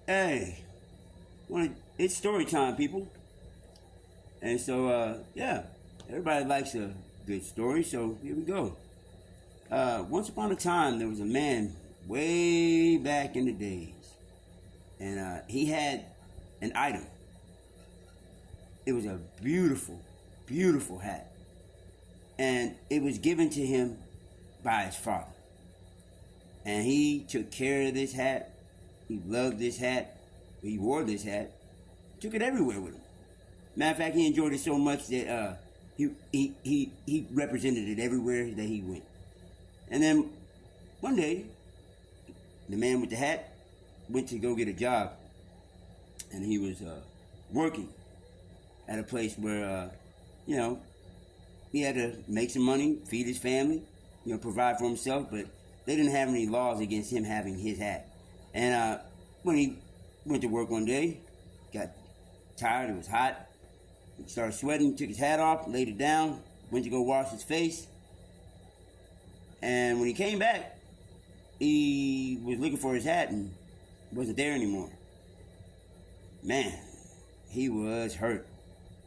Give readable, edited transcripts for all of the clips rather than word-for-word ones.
Hey, it's story time, people. And so, yeah, everybody likes a good story, so here we go. Once upon a time, there was a man way back in the days, and he had an item. It was a beautiful, beautiful hat, and it was given to him by his father. And he took care of this hat. He loved this hat. He wore this hat. Took it everywhere with him. Matter of fact, he enjoyed it so much that he represented it everywhere that he went. And then one day, the man with the hat went to go get a job, and he was working at a place where he had to make some money, feed his family, provide for himself, but they didn't have any laws against him having his hat. And when he went to work one day, got tired, it was hot, he started sweating, took his hat off, laid it down, went to go wash his face. And when he came back, he was looking for his hat and wasn't there anymore. Man, he was hurt.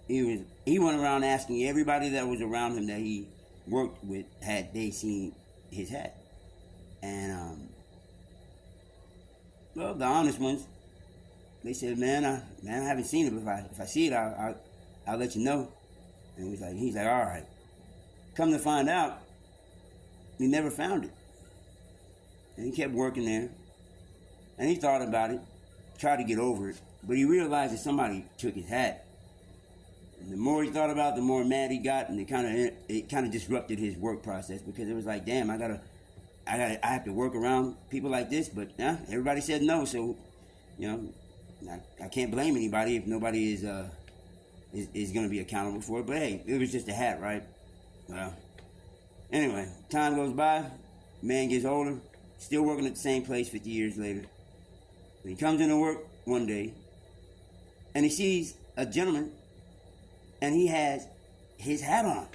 He went around asking everybody that was around him that he worked with had they seen his hat. And well, the honest ones, they said, man, I haven't seen it, but if I see it, I'll let you know. And he's like, all right. Come to find out, he never found it. And he kept working there. And he thought about it, tried to get over it, but he realized that somebody took his hat. And the more he thought about it, the more mad he got, and it kind of disrupted his work process, because it was like, damn, I have to work around people like this, but everybody said no, so I can't blame anybody if nobody is going to be accountable for it. But hey, it was just a hat, right? Well, anyway, time goes by, man gets older, still working at the same place 50 years later. And he comes into work one day, and he sees a gentleman, and he has his hat on.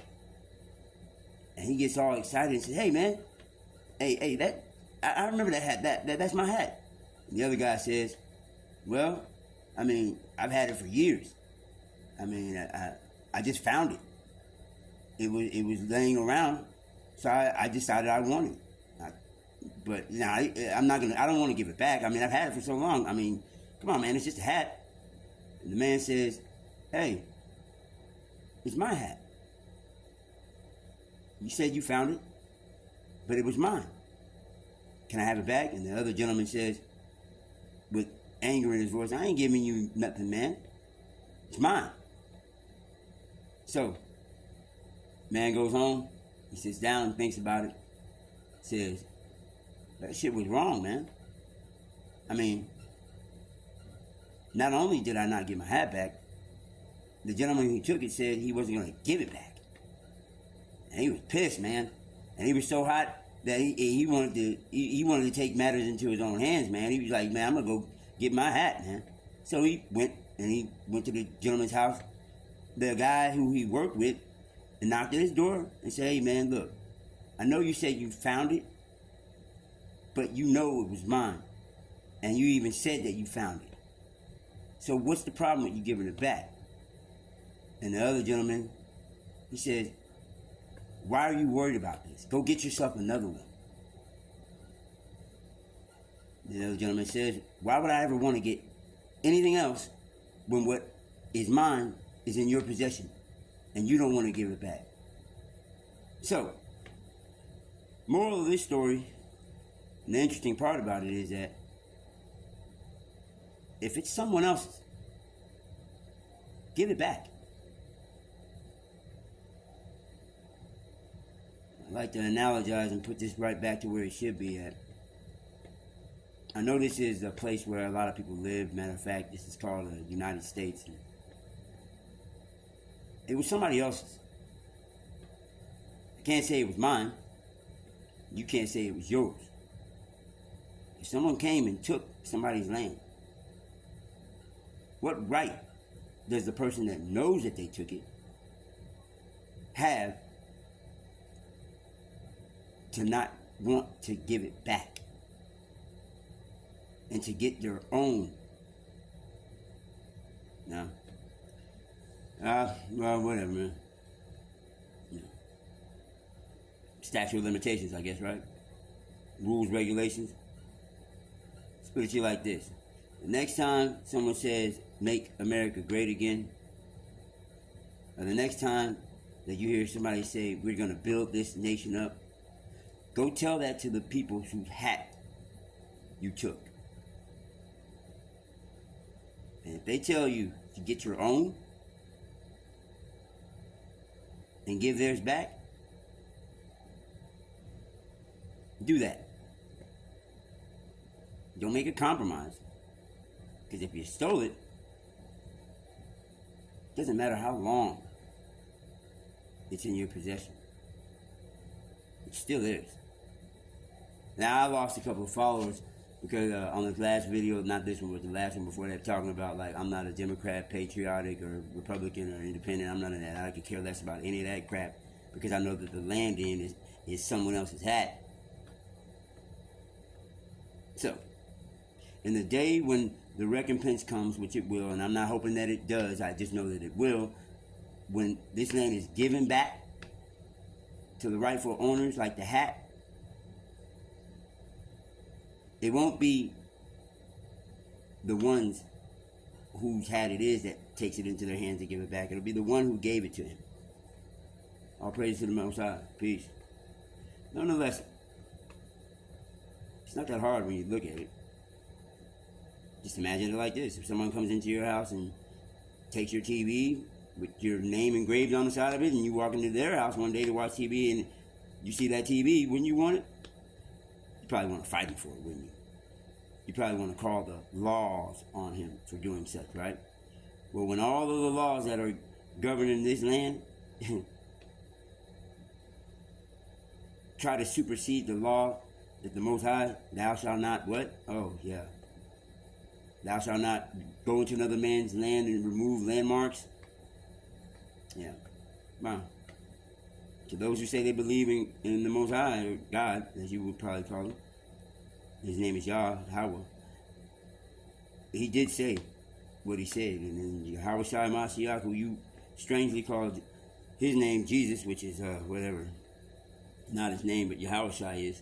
And he gets all excited and says, hey man, hey, I remember that hat, that's my hat. And the other guy says, well, I mean, I've had it for years. I mean, I just found it. It was laying around, so I decided I wanted it. But I don't want to give it back. I mean, I've had it for so long. I mean, come on, man, it's just a hat. And the man says, hey, it's my hat. You said you found it, but it was mine. Can I have it back? And the other gentleman says, with anger in his voice, I ain't giving you nothing, man. It's mine. So, man goes home, he sits down and thinks about it, says, that shit was wrong, man. I mean, not only did I not get my hat back, the gentleman who took it said he wasn't going to give it back. And he was pissed, man. And he was so hot that he wanted to take matters into his own hands, man. He was like, man, I'm going to go get my hat, man. So he went to the gentleman's house. The guy who he worked with and knocked at his door and said, hey, man, look, I know you said you found it, but you know it was mine. And you even said that you found it. So what's the problem with you giving it back? And the other gentleman, he says, why are you worried about this? Go get yourself another one. The other gentleman says, why would I ever want to get anything else when what is mine is in your possession and you don't want to give it back? So, moral of this story, and the interesting part about it is that if it's someone else's, give it back. I like to analogize and put this right back to where it should be at. I know this is a place where a lot of people live. Matter of fact, this is called the United States. It was somebody else's. I can't say it was mine. You can't say it was yours. If someone came and took somebody's land, what right does the person that knows that they took it have to not want to give it back and to get their own Well, whatever, man. You know, statute of limitations, I guess, right? Rules, regulations. Let's put it to you like this. The next time someone says, make America great again, or the next time that you hear somebody say, we're going to build this nation up, go tell that to the people whose hat you took. And if they tell you to get your own and give theirs back, do that. Don't make a compromise. Because if you stole it, doesn't matter how long it's in your possession. It's still theirs. Now, I lost a couple of followers because on this last video, not this one, but the last one before that, talking about, like, I'm not a Democrat, patriotic, or Republican, or independent. I'm none of that. I could care less about any of that crap because I know that the land in is someone else's hat. So, in the day when the recompense comes, which it will, and I'm not hoping that it does, I just know that it will, when this land is given back to the rightful owners, like the hat, it won't be the ones whose hat it is that takes it into their hands to give it back. It'll be the one who gave it to him. All praise to the Most High. Peace. Nonetheless, it's not that hard when you look at it. Just imagine it like this. If someone comes into your house and takes your TV with your name engraved on the side of it, and you walk into their house one day to watch TV and you see that TV, wouldn't you want it? You probably want to fight him for it, wouldn't you? You probably want to call the laws on him for doing such, right? Well, when all of the laws that are governing this land try to supersede the law that the Most High, thou shalt not what? Oh, yeah. Thou shalt not go into another man's land and remove landmarks. Yeah. Wow. To those who say they believe in the Most High, or God, as you would probably call him, his name is Yahweh. He did say what he said. And then Yahweh Shai Mashiach, who you strangely called his name Jesus, which is whatever, not his name, but Yahweh Shai is.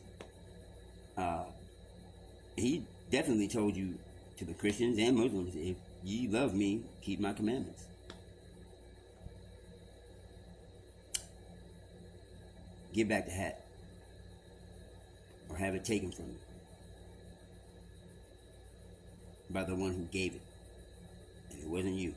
He definitely told you, to the Christians and Muslims, if ye love me, keep my commandments. Give back the hat. Or have it taken from you by the one who gave it. And it wasn't you.